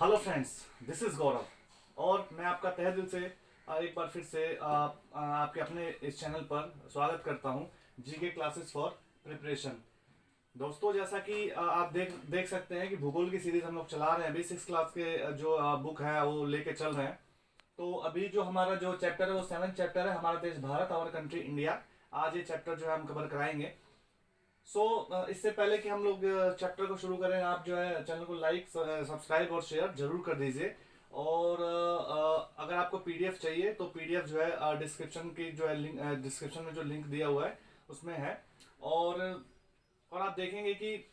Hello friends, this is गौरव और मैं आपका तहे दिल से एक बार फिर से आपके अपने इस चैनल पर स्वागत करता हूं। GK classes for preparation. दोस्तों, जैसा कि आप देख सकते हैं कि भूगोल की सीरीज हम लोग चला रहे हैं। अभी 6 क्लास के जो बुक है वो लेके चल रहे हैं। तो अभी जो हमारा जो चैप्टर है वो 7th चैप्टर है, हमारा देश भारत, आवर कंट्री इंडिया। आज ये चैप्टर जो है हम कवर कराएंगे। इससे पहले कि हम लोग चैप्टर को शुरू करें, आप जो है चैनल को लाइक, सब्सक्राइब और शेयर जरूर कर दीजिए। और अगर आपको पीडीएफ चाहिए तो पीडीएफ जो है डिस्क्रिप्शन की जो है लिंक, डिस्क्रिप्शन में जो लिंक दिया हुआ है उसमें है। और और आप देखेंगे कि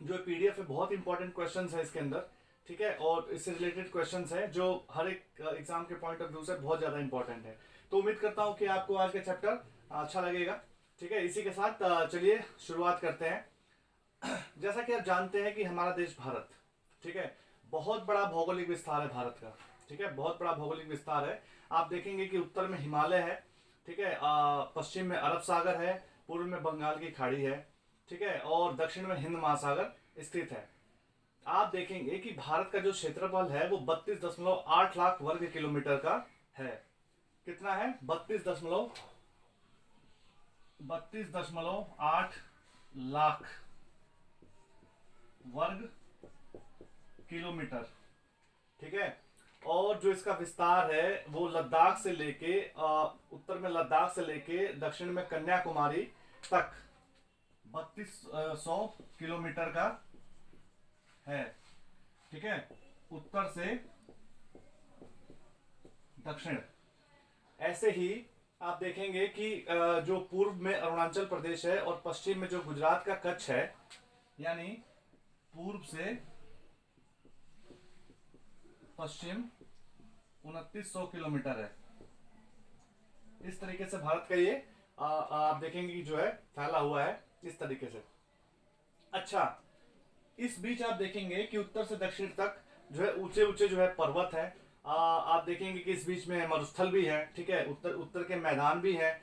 जो पीडीएफ है बहुत इंपॉर्टेंट क्वेश्चंस है इसके अंदर, ठीक है। और इससे रिलेटेड क्वेश्चंस है जो हर एक एग्जाम के पॉइंट ऑफ व्यू से बहुत ज्यादा इंपॉर्टेंट है। तो उम्मीद करता हूँ कि आपको आज का चैप्टर अच्छा लगेगा, ठीक है। इसी के साथ चलिए शुरुआत करते हैं। जैसा कि आप जानते हैं कि हमारा देश भारत, ठीक है, बहुत बड़ा भौगोलिक विस्तार है भारत का, ठीक है, बहुत बड़ा भौगोलिक विस्तार है। आप देखेंगे कि उत्तर में हिमालय है, ठीक है, पश्चिम में अरब सागर है, पूर्व में बंगाल की खाड़ी है, ठीक है, और दक्षिण में हिंद महासागर स्थित है। आप देखेंगे कि भारत का जो क्षेत्रफल है वो 32.8 लाख वर्ग किलोमीटर का है। कितना है? 32.8 लाख वर्ग किलोमीटर, ठीक है। और जो इसका विस्तार है वो लद्दाख से लेके उत्तर में लद्दाख से लेके दक्षिण में कन्याकुमारी तक 3200 किलोमीटर का है, ठीक है, उत्तर से दक्षिण। ऐसे ही आप देखेंगे कि जो पूर्व में अरुणाचल प्रदेश है और पश्चिम में जो गुजरात का कच्छ है, यानी पूर्व से पश्चिम 2900 किलोमीटर है। इस तरीके से भारत का ये आप देखेंगे कि जो है फैला हुआ है इस तरीके से। अच्छा, इस बीच आप देखेंगे कि उत्तर से दक्षिण तक जो है ऊंचे ऊंचे जो है पर्वत है। आप देखेंगे कि इस बीच में मरुस्थल भी है, ठीक है, उत्तर के मैदान भी है,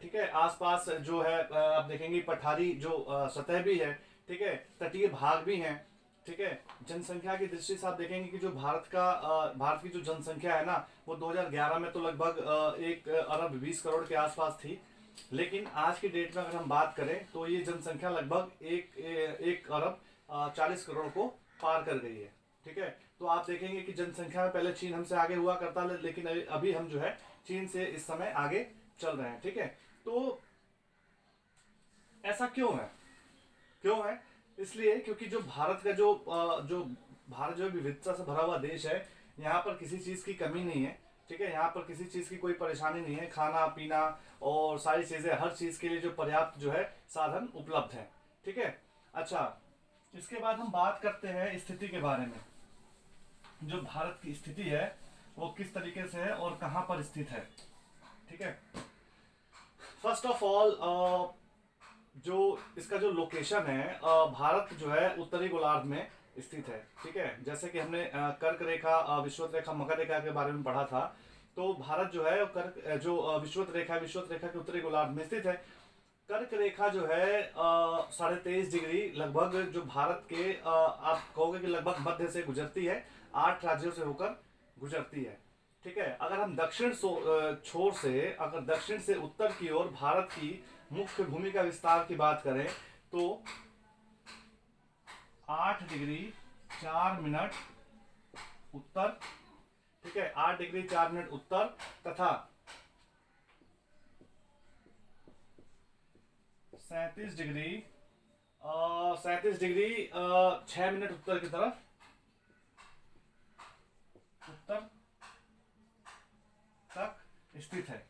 ठीक है। आसपास जो है आप देखेंगे पठारी जो सतह भी है, ठीक है, तटीय भाग भी हैं, ठीक है। जनसंख्या की दृष्टि से आप देखेंगे कि जो भारत की जो जनसंख्या है ना वो 2011 में तो लगभग 1 अरब 20 करोड़ के आसपास थी। लेकिन आज की डेट में अगर हम बात करें तो ये जनसंख्या लगभग 1 अरब 40 करोड़ को पार कर गई है, ठीक है। तो आप देखेंगे कि जनसंख्या में पहले चीन हमसे आगे हुआ करता है, लेकिन अभी हम जो है चीन से इस समय आगे चल रहे हैं, ठीक है। तो ऐसा क्यों है? इसलिए क्योंकि जो भारत का जो भारत जो विविधता से भरा हुआ देश है, यहाँ पर किसी चीज की कमी नहीं है, ठीक है। यहाँ पर किसी चीज की कोई परेशानी नहीं है। खाना पीना और सारी चीजें, हर चीज के लिए जो पर्याप्त जो है साधन उपलब्ध है, ठीक है। अच्छा, इसके बाद हम बात करते हैं स्थिति के बारे में। जो भारत की स्थिति है वो किस तरीके से है और कहां पर स्थित है, ठीक है। फर्स्ट ऑफ ऑल जो इसका जो लोकेशन है, भारत जो है उत्तरी गोलार्ध में स्थित है, ठीक है। जैसे कि हमने कर्क रेखा, विषुवत रेखा, मकर रेखा के बारे में पढ़ा था। तो भारत जो है कर्क जो विषुवत रेखा के उत्तरी गोलार्ध में स्थित है। कर्क रेखा जो है 23.5 डिग्री लगभग जो भारत के आप कहोगे कि लगभग मध्य से गुजरती है, 8 राज्यों से होकर गुजरती है, ठीक है। अगर हम छोर से अगर दक्षिण से उत्तर की ओर भारत की मुख्य भूमि का विस्तार की बात करें तो 8 डिग्री 4 मिनट उत्तर, ठीक है, 8 डिग्री 4 मिनट उत्तर तथा 37 डिग्री 6 मिनट उत्तर की तरफ उत्तर तक स्थित है,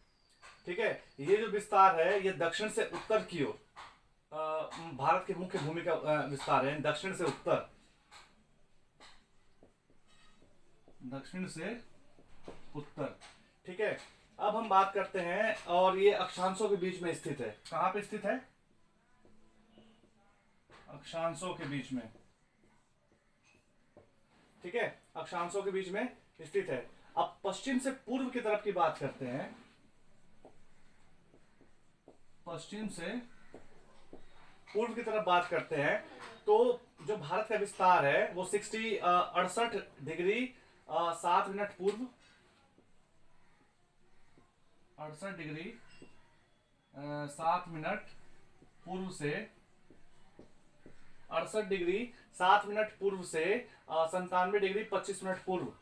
ठीक है। ये जो विस्तार है ये दक्षिण से उत्तर की ओर भारत की मुख्य भूमि का विस्तार है। दक्षिण से उत्तर, ठीक है। अब हम बात करते हैं, और ये अक्षांशों के बीच में स्थित है। कहां पे स्थित है? अक्षांशों के बीच में, ठीक है, अक्षांशों के बीच में स्थित है। अब पश्चिम से पूर्व की तरफ की बात करते हैं। पश्चिम से पूर्व की तरफ बात करते हैं तो जो भारत का विस्तार है वो 68 डिग्री 7 मिनट पूर्व, 68 डिग्री 7 मिनट पूर्व से 68 डिग्री 7 मिनट पूर्व से 97 डिग्री 25 मिनट पूर्व,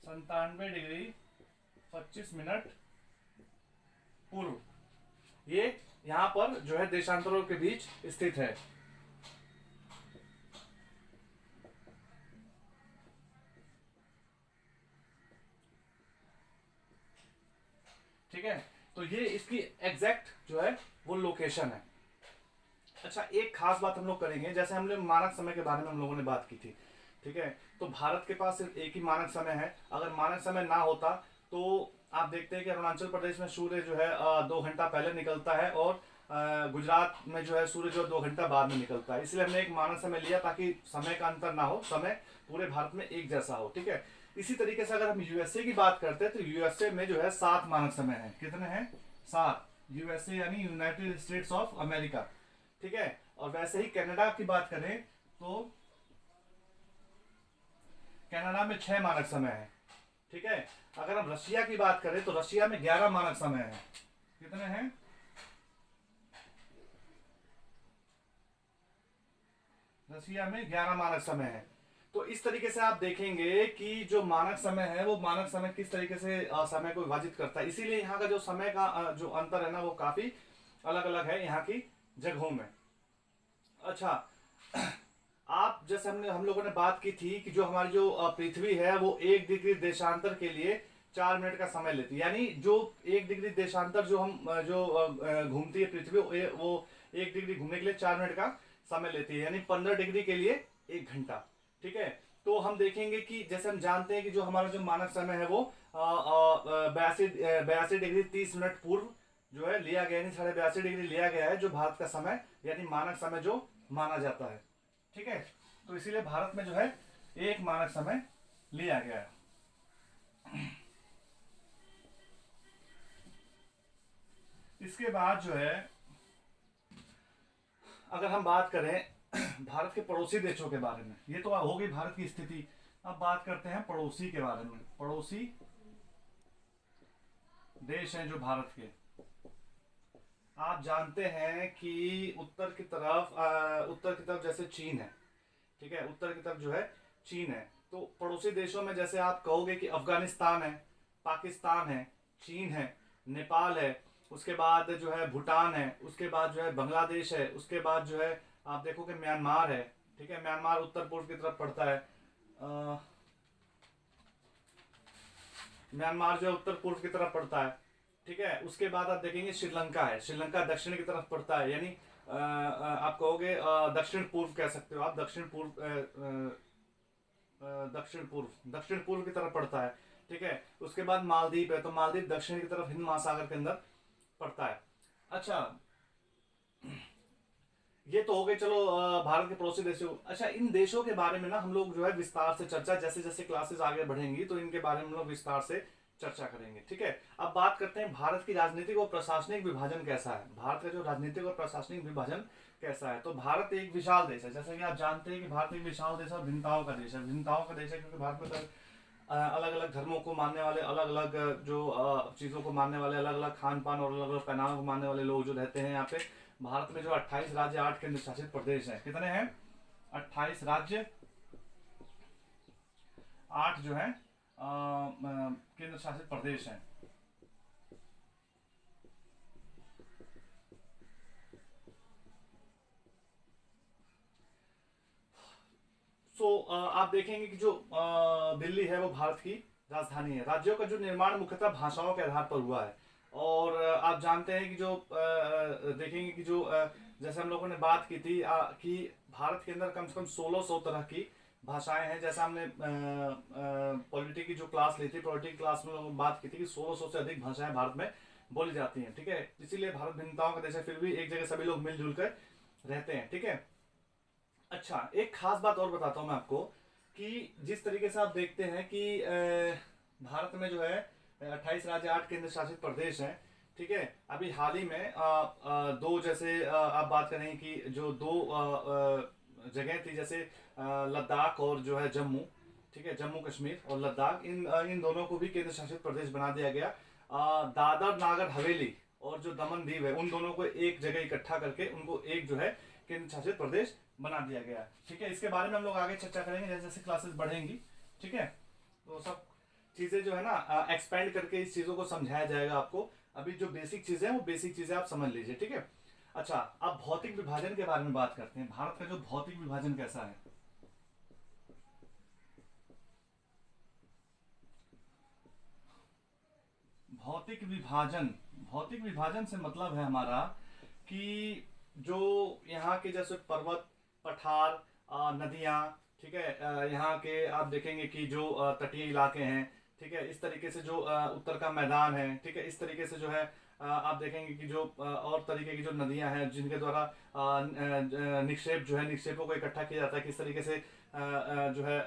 97 डिग्री 25 मिनट पूर्व, ये यहां पर जो है देशांतरों के बीच स्थित है। ठीक है, तो ये इसकी एग्जैक्ट जो है वो लोकेशन है। अच्छा, एक खास बात हम लोग करेंगे, जैसे हमने मानक समय के बारे में हम लोगों ने बात की थी। ठीक है, तो भारत के पास सिर्फ एक ही मानक समय है। अगर मानक समय ना होता तो आप देखते हैं कि अरुणाचल प्रदेश में सूर्य जो है 2 घंटा पहले निकलता है और गुजरात में जो है सूर्य जो 2 घंटा बाद में निकलता है। इसलिए हमने एक मानक समय लिया ताकि समय का अंतर ना हो, समय पूरे भारत में एक जैसा हो। ठीक है, इसी तरीके से अगर हम यूएसए की बात करते हैं तो यूएसए में जो है 7 मानक समय है। कितने हैं? 7। यूएसए यानी यूनाइटेड स्टेट्स ऑफ अमेरिका। ठीक है, और वैसे ही कनाडा की बात करें तो कनाडा में 6 मानक समय है। ठीक है, अगर हम रशिया की बात करें तो रशिया में 11 मानक समय है। कितने हैं? रशिया में 11 मानक समय है। तो इस तरीके से आप देखेंगे कि जो मानक समय है वो मानक समय किस तरीके से समय को विभाजित करता है। इसीलिए यहाँ का जो समय का जो अंतर है ना वो काफी अलग अलग है यहाँ की जगहों में। अच्छा, आप जैसे हम लोगों ने बात की थी कि जो हमारी जो पृथ्वी है वो 1 डिग्री देशांतर के लिए 4 मिनट का समय लेती है। यानी जो 1 डिग्री देशांतर जो हम जो घूमती है पृथ्वी वो 1 डिग्री घूमने के लिए 4 मिनट का समय लेती है, यानी 15 डिग्री के लिए 1 घंटा। ठीक है, तो हम देखेंगे कि जैसे हम जानते हैं कि जो हमारा जो मानक समय है वो 82 डिग्री 30 मिनट पूर्व जो है लिया गया, यानी 82.5 डिग्री लिया गया है जो भारत का समय यानी मानक समय जो माना जाता है। ठीक है, तो इसीलिए भारत में जो है एक मानक समय लिया गया है। इसके बाद जो है अगर हम बात करें भारत के पड़ोसी देशों के बारे में, ये तो होगी भारत की स्थिति। अब बात करते हैं पड़ोसी के बारे में। पड़ोसी देश हैं जो भारत के, आप जानते हैं कि उत्तर की तरफ जैसे चीन है। ठीक है, उत्तर की तरफ जो है चीन है। तो पड़ोसी देशों में जैसे आप कहोगे कि अफगानिस्तान है, पाकिस्तान है, चीन है, नेपाल है, उसके बाद जो है भूटान है, उसके बाद जो है बांग्लादेश है, उसके बाद जो है आप देखोगे म्यांमार है। ठीक है, म्यांमार उत्तर पूर्व की तरफ पड़ता है। म्यांमार जो है उत्तर पूर्व की तरफ पड़ता है। ठीक है, उसके बाद आप देखेंगे श्रीलंका है। श्रीलंका दक्षिण की तरफ पड़ता है, यानी आप कहोगे दक्षिण पूर्व कह सकते हो आप, दक्षिण पूर्व की तरफ पड़ता है। ठीक है, उसके बाद मालदीव है, तो मालदीव दक्षिण की तरफ हिंद महासागर के अंदर पड़ता है। अच्छा, ये तो हो गए चलो भारत के पड़ोसी देशों। अच्छा, इन देशों के बारे में ना हम लोग जो है विस्तार से चर्चा, जैसे जैसे क्लासेस आगे बढ़ेंगी तो इनके बारे में हम लोग विस्तार से चर्चा करेंगे। ठीक है, अब बात करते हैं भारत की राजनीतिक और प्रशासनिक विभाजन कैसा है। भारत का जो राजनीतिक और प्रशासनिक विभाजन कैसा है, तो भारत एक विशाल देश है। जैसे कि आप जानते हैं कि भारत एक विशाल देश है, भिन्नताओं का देश है। भिन्नताओं का देश है क्योंकि भारत में अलग अलग धर्मों को मानने वाले, अलग अलग जो चीज़ों को मानने वाले, अलग अलग खान पान और अलग अलग पहनावे को मानने वाले लोग जो रहते हैं यहाँ पे। भारत में जो 28 राज्य 8 केंद्र शासित प्रदेश हैं। कितने हैं? 28 राज्य 8 जो है केंद्र शासित प्रदेश हैं। आप देखेंगे कि जो दिल्ली है वो भारत की राजधानी है। राज्यों का जो निर्माण मुख्यतः भाषाओं के आधार पर हुआ है। और आप जानते हैं कि जो देखेंगे कि जो जैसे हम लोगों ने बात की थी कि भारत के अंदर कम से कम 1600 तरह की भाषाएं हैं। जैसा हमने पॉलिटी की जो क्लास ली थी, पॉलिटी क्लास में लोगों बात की थी कि 1600 से अधिक भाषाएं भारत में बोली जाती हैं। ठीक है, इसीलिए भारत भिन्नताओं का देश है, फिर भी एक जगह सभी लोग मिलजुल कर रहते हैं। ठीक है, अच्छा, एक खास बात और बताता हूँ मैं आपको कि जिस तरीके से आप देखते हैं कि भारत में जो है 28 राज्य 8 केंद्र शासित प्रदेश हैं। ठीक है। अभी हाल ही में दो, जैसे आप बात करें कि जो दो जगह थी, जैसे लद्दाख और जो है जम्मू, ठीक है, जम्मू कश्मीर और लद्दाख, इन दोनों को भी केंद्र शासित प्रदेश बना दिया गया। दादर नागर हवेली और जो दमन दीव है, उन दोनों को एक जगह इकट्ठा करके उनको एक जो है केंद्र शासित प्रदेश बना दिया गया। ठीक है, इसके बारे में हम लोग आगे चर्चा करेंगे जैसे जैसे क्लासेस बढ़ेंगी। ठीक है, तो सब चीजें जो है ना एक्सपेंड करके इस चीजों को समझाया जाएगा आपको। अभी जो बेसिक चीजें हैं वो बेसिक चीजें आप समझ लीजिए। ठीक है, अच्छा, अब भौतिक विभाजन के बारे में बात करते हैं। भारत का जो भौतिक विभाजन कैसा है। भौतिक विभाजन, भौतिक विभाजन से मतलब है हमारा कि जो यहाँ के जैसे पर्वत, पठार, नदियाँ, ठीक है, यहाँ के आप देखेंगे कि जो तटीय इलाके हैं, ठीक है, इस तरीके से जो उत्तर का मैदान है, ठीक है, इस तरीके से जो है आप देखेंगे कि जो और तरीके की जो नदियाँ हैं जिनके द्वारा निक्षेप जो है, निक्षेपों को इकट्ठा किया जाता है, किस तरीके से जो है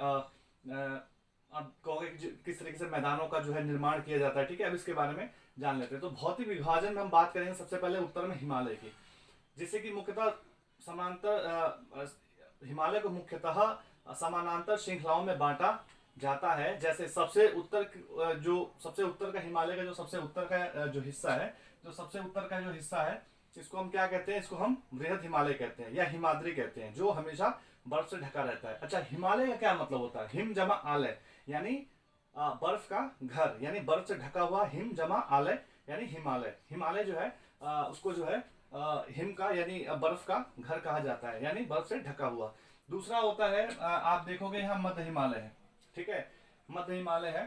आप कहोगे कि किस तरीके से मैदानों का जो है निर्माण किया जाता है। ठीक है, अब इसके बारे में जान लेते हैं। तो भौतिक विभाजन में हम बात करेंगे सबसे पहले उत्तर में हिमालय की, जिससे कि मुख्यतः समांतर हिमालय को मुख्यतः समानांतर श्रृंखलाओं में बांटा जाता है। जैसे सबसे उत्तर जो सबसे उत्तर का हिमालय का जो सबसे उत्तर का जो हिस्सा है, जो सबसे उत्तर का जो हिस्सा है, इसको हम क्या कहते हैं, इसको हम बृहद हिमालय कहते हैं या हिमाद्री कहते हैं, जो हमेशा बर्फ से ढका रहता है। अच्छा, हिमालय का क्या मतलब होता है। हिम जमा आलय यानी बर्फ का घर, यानी बर्फ से ढका हुआ, हिम जमा आलय यानी हिमालय। हिमालय जो है उसको जो है हिम का यानी बर्फ का घर कहा जाता है, यानी बर्फ से ढका हुआ। दूसरा होता है आप देखोगे यहाँ मध्य हिमालय है। ठीक है, मध्य हिमालय है,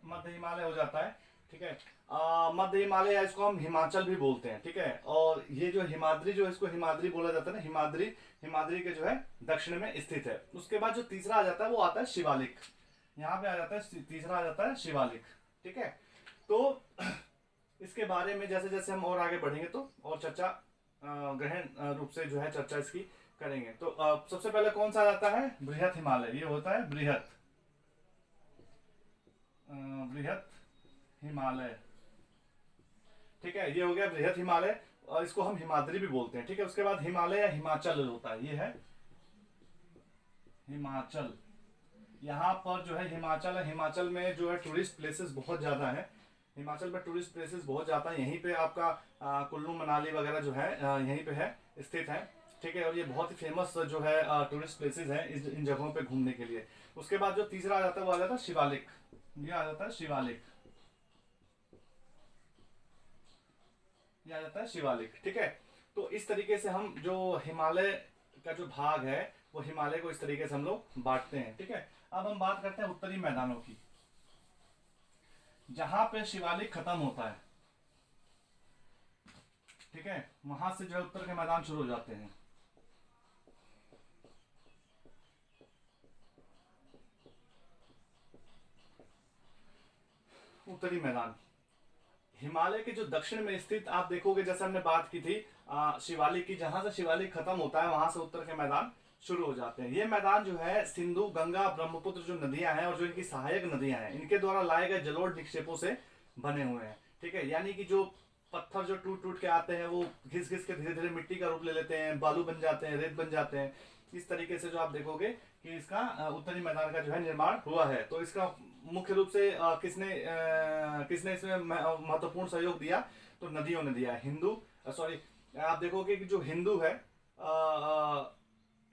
मध्य हिमालय हो जाता है। ठीक है, मध्य हिमालय, इसको हम हिमाचल भी बोलते हैं। ठीक है, और ये जो हिमाद्री, जो इसको हिमाद्री बोला जाता है ना, हिमाद्री, हिमाद्री के जो है दक्षिण में स्थित है। उसके बाद जो तीसरा आ जाता है वो आता है शिवालिक। यहाँ पे आ जाता है तीसरा आ जाता है शिवालिक। ठीक है, तो इसके बारे में जैसे जैसे हम और आगे बढ़ेंगे तो और चर्चा गहन रूप से जो है चर्चा इसकी करेंगे। तो सबसे पहले कौन सा आ जाता है, बृहद हिमालय। ये होता है बृहद, बृहद हिमालय। ठीक है, ये हो गया बृहद हिमालय और इसको हम हिमाद्री भी बोलते हैं। ठीक है, उसके बाद हिमालय या हिमाचल होता है, ये है हिमाचल। यहाँ पर जो है हिमाचल है, हिमाचल में जो है टूरिस्ट प्लेसेस बहुत ज्यादा है। हिमाचल में टूरिस्ट प्लेसेस बहुत ज्यादा है। यहीं पे आपका कुल्लू मनाली वगैरह जो है यहीं पे है, स्थित है। ठीक है, और ये बहुत ही फेमस जो है टूरिस्ट प्लेसेस हैं इन जगहों पे घूमने के लिए। उसके बाद जो तीसरा आ जाता है वो आ जाता है शिवालिक। ये आ जाता है शिवालिक, ये आ जाता है शिवालिक। ठीक है, तो इस तरीके से हम जो हिमालय का जो भाग है वो हिमालय को इस तरीके से हम लोग बांटते हैं। ठीक है, अब हम बात करते हैं उत्तरी मैदानों की, जहां पे शिवालिक खत्म होता है। ठीक है, वहां से जो है उत्तर के मैदान शुरू हो जाते हैं। उत्तरी मैदान हिमालय के जो दक्षिण में स्थित, आप देखोगे जैसे हमने बात की थी शिवालिक की, जहां से शिवालिक खत्म होता है वहां से उत्तर के मैदान शुरू हो जाते हैं। ये मैदान जो है सिंधु, गंगा, ब्रह्मपुत्र जो नदियां हैं और जो इनकी सहायक नदियां हैं, इनके द्वारा लाए गए जलोढ़ निक्षेपों से बने हुए हैं। ठीक है, यानी कि जो पत्थर जो टूट टूट के आते हैं वो घिस घिस के धीरे धीरे मिट्टी का रूप ले लेते हैं, बालू बन जाते हैं, रेत बन जाते हैं। इस तरीके से जो आप देखोगे कि इसका उत्तरी मैदान का जो है निर्माण हुआ है। तो इसका मुख्य रूप से किसने इसमें महत्वपूर्ण सहयोग दिया, तो नदियों ने दिया। सॉरी, आप देखोगे कि जो हिंदू है,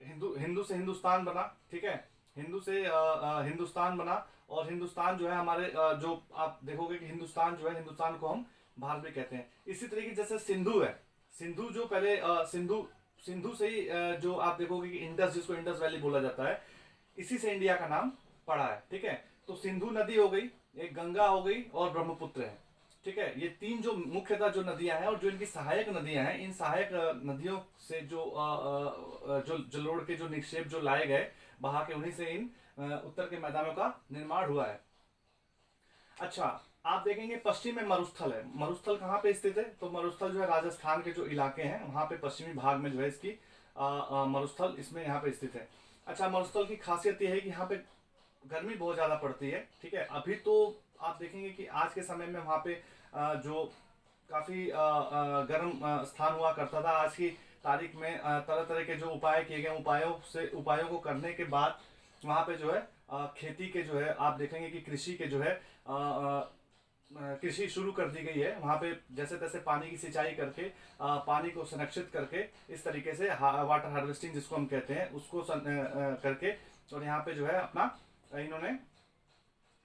हिंदू से हिंदुस्तान बना। ठीक है, हिंदू से हिंदुस्तान बना, और हिंदुस्तान जो है हमारे जो आप देखोगे कि हिंदुस्तान जो है, हिंदुस्तान को हम भारत भी कहते हैं। इसी तरीके जैसे सिंधु है, सिंधु जो पहले सिंधु से ही जो आप देखोगे कि इंडस, जिसको इंडस वैली बोला जाता है, इसी से इंडिया का नाम पड़ा है। ठीक है, तो सिंधु नदी हो गई, एक गंगा हो गई और ब्रह्मपुत्र है। ठीक है, ये तीन जो मुख्यतः जो नदियां हैं और जो इनकी सहायक नदियां हैं, इन सहायक नदियों से जो जलोढ़ के जो निक्षेप जो लाए गए बहा के, उन्हीं से इन उत्तर के मैदानों का निर्माण हुआ है। अच्छा, आप देखेंगे पश्चिम में मरुस्थल है। मरुस्थल कहाँ पे स्थित है, तो मरुस्थल जो है राजस्थान के जो इलाके हैं वहां पे पश्चिमी भाग में जो है इसकी मरुस्थल इसमें यहाँ पे स्थित है। अच्छा, मरुस्थल की खासियत यह है कि यहाँ पे गर्मी बहुत ज्यादा पड़ती है। ठीक है, अभी तो आप देखेंगे कि आज के समय में वहां पे जो काफ़ी गर्म स्थान हुआ करता था। आज की तारीख में तरह तरह के जो उपाय किए गए, उपायों को करने के बाद वहाँ पे जो है खेती के जो है आप देखेंगे कि कृषि के जो है कृषि शुरू कर दी गई है। वहाँ पे जैसे तैसे पानी की सिंचाई करके पानी को संरक्षित करके इस तरीके से वाटर हार्वेस्टिंग जिसको हम कहते हैं उसको करके और यहाँ पे जो है अपना इन्होंने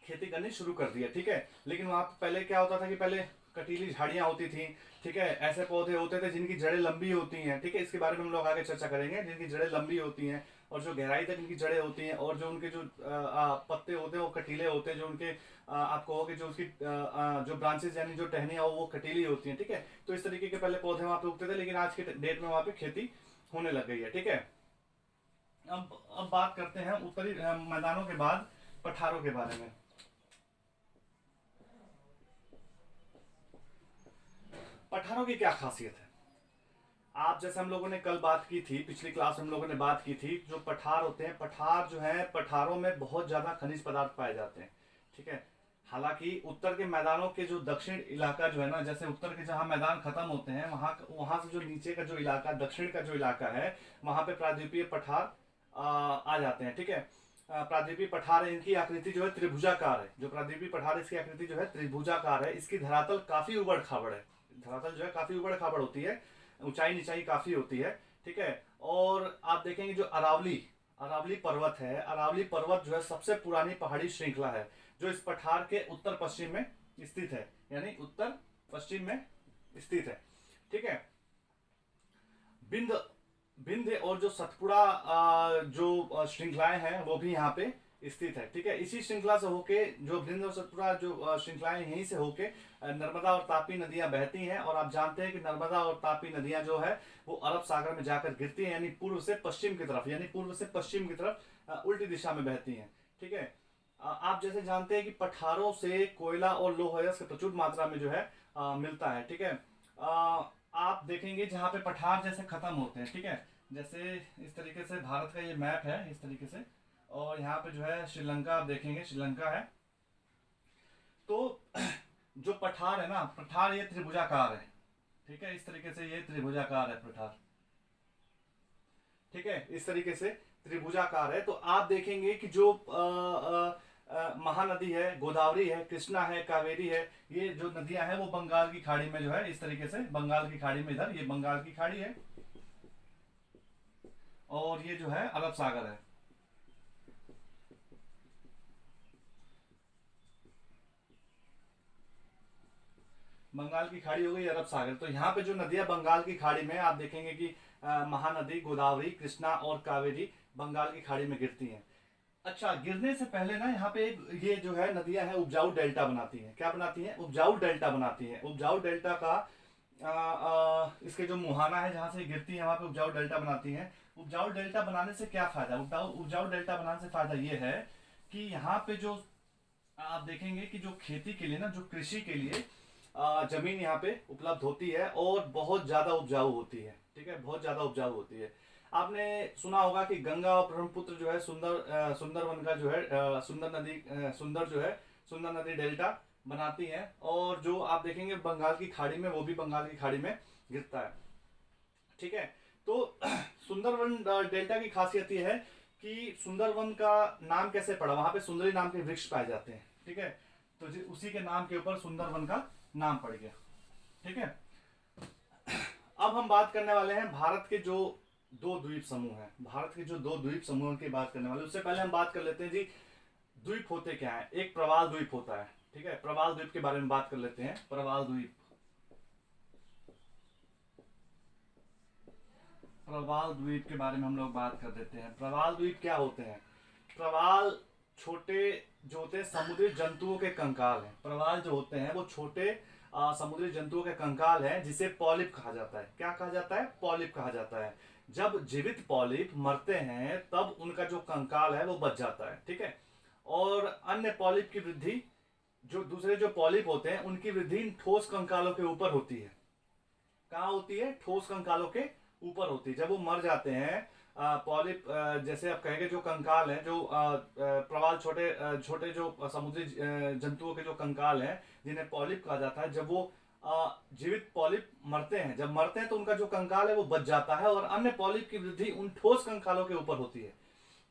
खेती करनी शुरू कर दी है। ठीक है, लेकिन वहाँ पे पहले क्या होता था कि पहले कटीली झाड़ियाँ होती थी। ठीक है, ऐसे पौधे होते थे जिनकी जड़ें लंबी होती हैं। ठीक है, इसके बारे में हम लोग आगे चर्चा करेंगे। जिनकी जड़ें लंबी होती हैं और जो गहराई तक इनकी जड़ें होती हैं और जो उनके जो पत्ते होते हैं वो कटीले होते हैं। जो उनके आप कहोगे जो उसकी जो ब्रांचेस यानी जो टहनियाँ वो कटीली होती हैं। ठीक है, तो इस तरीके के पहले पौधे वहाँ पे उगते थे, लेकिन आज के डेट में वहाँ पे खेती होने लग गई है। ठीक है, अब बात करते हैं उत्तरी मैदानों के बाद पठारों के बारे में। पठारों की क्या खासियत है? आप जैसे हम लोगों ने कल बात की थी, पिछली क्लास में हम लोगों ने बात की थी, जो पठार होते हैं, पठार जो है पठारों में बहुत ज्यादा खनिज पदार्थ पाए जाते हैं। ठीक है, हालांकि उत्तर के मैदानों के जो दक्षिण इलाका जो है ना, जैसे उत्तर के जहां मैदान खत्म होते हैं वहां से जो नीचे का जो इलाका, दक्षिण का जो इलाका है, वहां पे प्रायद्वीपीय पठार आ जाते हैं। ठीक है, प्रायद्वीपीय पठार है, इनकी आकृति जो है त्रिभुजाकार है। जो प्रायद्वीपीय पठार है इसकी आकृति जो है त्रिभुजाकार है। इसकी धरातल काफी उबड़ खाबड़ है। धरातल जो है काफी उबड़ खाबड़ होती है, ऊंचाई नीचाई काफी होती है। ठीक है, और आप देखेंगे जो अरावली अरावली पर्वत है, अरावली पर्वत जो है सबसे पुरानी पहाड़ी श्रृंखला है जो इस पठार के उत्तर पश्चिम में स्थित है, यानी उत्तर पश्चिम में स्थित है। ठीक है, बिंद बिंध्य और जो सतपुड़ा जो श्रृंखलाएं हैं वो भी यहाँ पे स्थित है। ठीक है, इसी श्रृंखला से होके जो बिंध्य और सतपुड़ा जो श्रृंखलाएं यहीं से होके नर्मदा और तापी नदियां बहती हैं। और आप जानते हैं कि नर्मदा और तापी नदियां जो है वो अरब सागर में जाकर गिरती हैं, यानी पूर्व से पश्चिम की तरफ, यानी पूर्व से पश्चिम की तरफ उल्टी दिशा में बहती हैं। ठीक है, आप जैसे जानते हैं कि पठारों से कोयला और लौह अयस्क प्रचुर मात्रा में जो है मिलता है। ठीक है, आप देखेंगे जहाँ पे पठार जैसे खत्म होते हैं। ठीक है, जैसे इस तरीके से भारत का ये मैप है इस तरीके से, और यहाँ पे जो है श्रीलंका आप देखेंगे, श्रीलंका है। तो जो पठार है ना, पठार ये त्रिभुजाकार है। ठीक है, इस तरीके से ये त्रिभुजाकार है पठार। ठीक है, इस तरीके से त्रिभुजाकार है। तो आप देखेंगे कि जो महानदी है, गोदावरी है, कृष्णा है, कावेरी है, ये जो नदियां हैं वो बंगाल की खाड़ी में जो है इस तरीके से, बंगाल की खाड़ी में, इधर ये बंगाल की खाड़ी है और ये जो है अरब सागर है। बंगाल की खाड़ी हो गई, अरब सागर। तो यहाँ पे जो नदियां बंगाल की खाड़ी में आप देखेंगे कि महानदी, गोदावरी, कृष्णा और कावेरी बंगाल की खाड़ी में गिरती हैं। अच्छा, गिरने से पहले ना यहाँ पे ये जो है नदियां हैं उपजाऊ डेल्टा बनाती हैं। क्या बनाती हैं? उपजाऊ डेल्टा बनाती हैं। उपजाऊ डेल्टा का इसके जो मुहाना है जहां से गिरती है वहां पे उपजाऊ डेल्टा बनाती हैं। उपजाऊ डेल्टा बनाने से क्या फायदा? उपजाऊ डेल्टा बनाने से फायदा ये है कि यहाँ पे जो आप देखेंगे कि जो खेती के लिए ना, जो कृषि के लिए जमीन यहाँ पे उपलब्ध होती है और बहुत ज्यादा उपजाऊ होती है। ठीक है, बहुत ज्यादा उपजाऊ होती है। आपने सुना होगा कि गंगा और ब्रह्मपुत्र जो है सुंदरवन का जो है सुंदर नदी डेल्टा बनाती हैं। और जो आप देखेंगे बंगाल की खाड़ी में, वो भी बंगाल की खाड़ी में गिरता है। ठीक है, तो सुंदरवन डेल्टा की खासियत ये है कि सुंदरवन का नाम कैसे पड़ा? वहां पे सुंदरी नाम के वृक्ष पाए जाते हैं। ठीक है, तो उसी के नाम के ऊपर सुंदरवन का नाम पड़ गया। ठीक है, अब हम बात करने वाले हैं भारत के जो दो द्वीप समूह हैं। भारत के जो दो द्वीप समूहों की बात करने वाले, उससे पहले हम बात कर लेते हैं जी द्वीप होते क्या है। एक प्रवाल द्वीप होता है। ठीक है, प्रवाल द्वीप के बारे में बात कर लेते हैं। प्रवाल द्वीप, प्रवाल द्वीप के बारे में हम लोग बात कर देते हैं। प्रवाल द्वीप क्या होते हैं? प्रवाल छोटे जो होते हैं समुद्री जंतुओं के कंकाल हैं। प्रवाल जो होते हैं वो छोटे समुद्री जंतुओं के कंकाल हैं, जिसे पॉलिप कहा जाता है। क्या कहा जाता है? पॉलिप कहा जाता है। जब जीवित पॉलिप मरते हैं तब उनका जो कंकाल है वो बच जाता है। ठीक है, और अन्य पॉलिप की वृद्धि, जो दूसरे जो पॉलिप होते हैं उनकी वृद्धि ठोस कंकालों के ऊपर होती है। कहाँ होती है? ठोस कंकालों के ऊपर होती है। जब वो मर जाते हैं पॉलिप, जैसे आप कहेंगे जो कंकाल हैं, जो प्रवाल छोटे छोटे जो समुद्री जंतुओं के जो कंकाल हैं जिन्हें पॉलिप कहा जाता है, जब वो जीवित पॉलिप मरते हैं, जब मरते हैं तो उनका जो कंकाल है वो बच जाता है और अन्य पॉलिप की वृद्धि उन ठोस कंकालों के ऊपर होती है,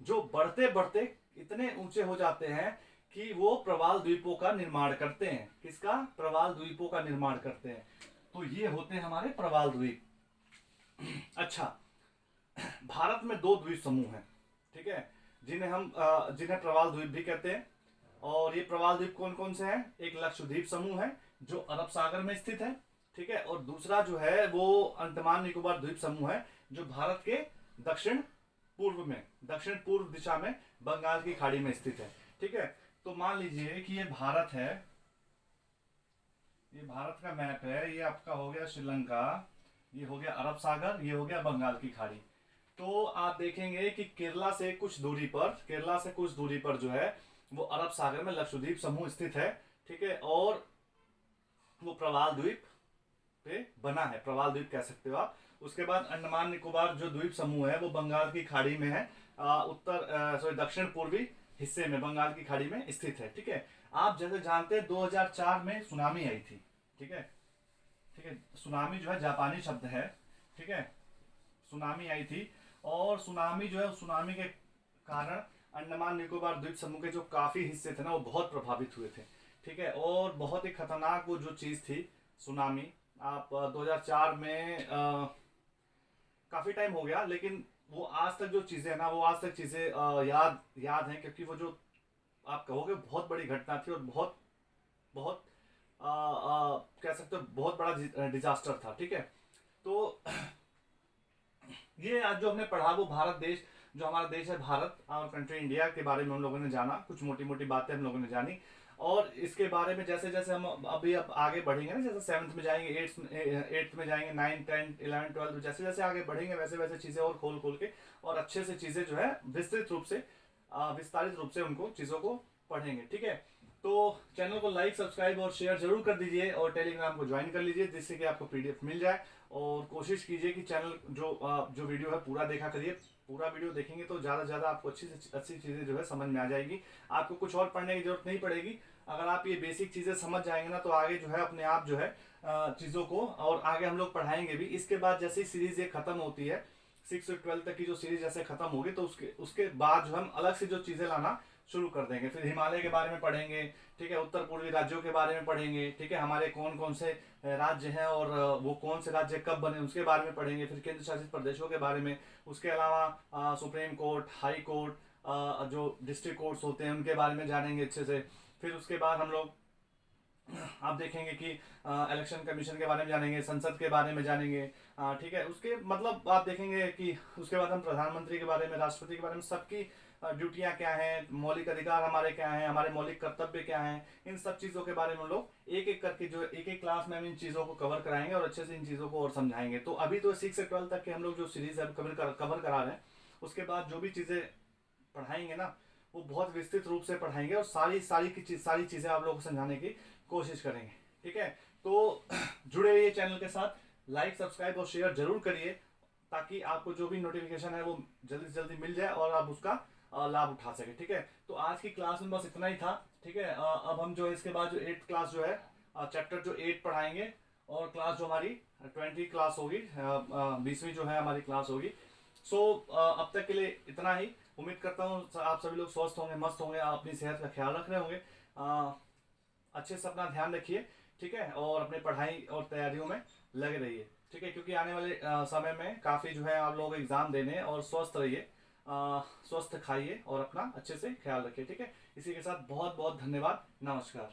जो बढ़ते बढ़ते इतने ऊंचे हो जाते हैं कि वो प्रवाल द्वीपों का निर्माण करते हैं। किसका? प्रवाल द्वीपों का निर्माण करते हैं। तो ये होते हैं हमारे प्रवाल द्वीप। अच्छा, भारत में 2 द्वीप समूह हैं, ठीक है, जिन्हें प्रवाल द्वीप भी कहते हैं। और ये प्रवाल द्वीप कौन कौन से हैं? एक लक्षद्वीप समूह है जो अरब सागर में स्थित है, ठीक है, और दूसरा जो है वो अंडमान निकोबार द्वीप समूह है जो भारत के दक्षिण पूर्व दिशा में बंगाल की खाड़ी में स्थित है, ठीक है। तो मान लीजिए कि ये भारत है, ये भारत का मैप है, ये आपका हो गया श्रीलंका, ये हो गया अरब सागर, ये हो गया बंगाल की खाड़ी। तो आप देखेंगे कि केरला से कुछ दूरी पर जो है वो अरब सागर में लक्षद्वीप समूह स्थित है, ठीक है, और वो प्रवाल द्वीप पे बना है, प्रवाल द्वीप कह सकते हो आप। उसके बाद अंडमान निकोबार जो द्वीप समूह है वो बंगाल की खाड़ी में है, दक्षिण पूर्वी हिस्से में बंगाल की खाड़ी में स्थित है, ठीक है। आप जैसे जानते हैं 2004 में सुनामी आई थी, ठीक है, सुनामी जो है जापानी शब्द है, ठीक है, सुनामी आई थी और सुनामी जो है, सुनामी के कारण अंडमान निकोबार द्वीप समूह के जो काफी हिस्से थे ना वो बहुत प्रभावित हुए थे, ठीक है, और बहुत ही खतरनाक वो जो चीज थी सुनामी। आप 2004 में काफी टाइम हो गया, लेकिन वो आज तक जो चीजें ना, वो आज तक चीजें याद हैं, क्योंकि वो जो आप कहोगे बहुत बड़ी घटना थी और बहुत बहुत कह सकते हो बहुत बड़ा डिजास्टर था, ठीक है। तो ये आज जो हमने पढ़ा वो भारत देश, जो हमारा देश है भारत और कंट्री इंडिया के बारे में हम लोगों ने जाना, कुछ मोटी मोटी बातें हम लोगों ने जानी। और इसके बारे में जैसे जैसे हम अब आगे बढ़ेंगे ना, जैसे 7th में जाएंगे, 8th में जाएंगे, 9, 10, 11, 12, जैसे जैसे आगे बढ़ेंगे वैसे वैसे चीजें और खोल के और अच्छे से चीजें जो है विस्तारित रूप से उनको चीजों को पढ़ेंगे, ठीक है। तो चैनल को लाइक, सब्सक्राइब और शेयर जरूर कर दीजिए और टेलीग्राम को ज्वाइन कर लीजिए, जिससे कि आपको PDF मिल जाए। और कोशिश कीजिए कि चैनल जो वीडियो है पूरा देखा करिए, पूरा वीडियो देखेंगे तो ज़्यादा से ज़्यादा आपको अच्छी से अच्छी चीज़ें जो है समझ में आ जाएगी। आपको कुछ और पढ़ने की जरूरत नहीं पड़ेगी। अगर आप ये बेसिक चीज़ें समझ जाएंगे ना तो आगे जो है अपने आप जो है चीज़ों को, और आगे हम लोग पढ़ाएंगे भी। इसके बाद जैसे सीरीज ये खत्म होती है, 6 से 12 तक की जो सीरीज जैसे खत्म होगी तो उसके बाद जो हम अलग से जो चीज़ें लाना शुरू कर देंगे। फिर हिमालय के बारे में पढ़ेंगे, ठीक है, उत्तर पूर्वी राज्यों के बारे में पढ़ेंगे, ठीक है, हमारे कौन कौन से राज्य हैं और वो कौन से राज्य कब बने उसके बारे में पढ़ेंगे। फिर केंद्र शासित प्रदेशों के बारे में, उसके अलावा सुप्रीम कोर्ट, हाई कोर्ट, जो डिस्ट्रिक्ट कोर्ट्स होते हैं उनके बारे में जानेंगे अच्छे से। फिर उसके बाद हम लोग आप देखेंगे कि इलेक्शन कमीशन के बारे में जानेंगे, संसद के बारे में जानेंगे, ठीक है। उसके मतलब आप देखेंगे कि उसके बाद हम प्रधानमंत्री के बारे में, राष्ट्रपति के बारे में, सबकी ड्यूटियां क्या हैं, मौलिक अधिकार हमारे क्या हैं, हमारे मौलिक कर्तव्य क्या हैं, इन सब चीज़ों के बारे में हम लोग एक एक करके जो एक एक क्लास में हम इन चीज़ों को कवर कराएंगे और अच्छे से इन चीज़ों को और समझाएंगे। तो अभी तो 6 से 12 तक के हम लोग जो सीरीज कवर करा रहे हैं, उसके बाद जो भी चीज़ें पढ़ाएंगे ना वो बहुत विस्तृत रूप से पढ़ाएंगे और सारी सारी चीज़ें आप लोगों को समझाने की कोशिश करेंगे, ठीक है। तो जुड़े रहिए चैनल के साथ, लाइक, सब्सक्राइब और शेयर जरूर करिए ताकि आपको जो भी नोटिफिकेशन है वो जल्दी से जल्दी मिल जाए और आप उसका लाभ उठा सके, ठीक है। तो आज की क्लास में बस इतना ही था, ठीक है। अब हम जो इसके बाद जो 8th क्लास जो है, चैप्टर जो 8 पढ़ाएंगे और क्लास जो हमारी 20 क्लास होगी, 20वीं जो है हमारी क्लास होगी। सो अब तक के लिए इतना ही। उम्मीद करता हूँ आप सभी लोग स्वस्थ होंगे, मस्त होंगे, आप अपनी सेहत का ख्याल रख रहे होंगे। अच्छे से अपना ध्यान रखिए, ठीक है, और अपने पढ़ाई और तैयारियों में लगे रहिए, ठीक है, क्योंकि आने वाले समय में काफ़ी जो है आप लोग एग्जाम देने, और स्वस्थ रहिए, स्वस्थ खाइए और अपना अच्छे से ख्याल रखिए, ठीक है। इसी के साथ बहुत बहुत धन्यवाद, नमस्कार।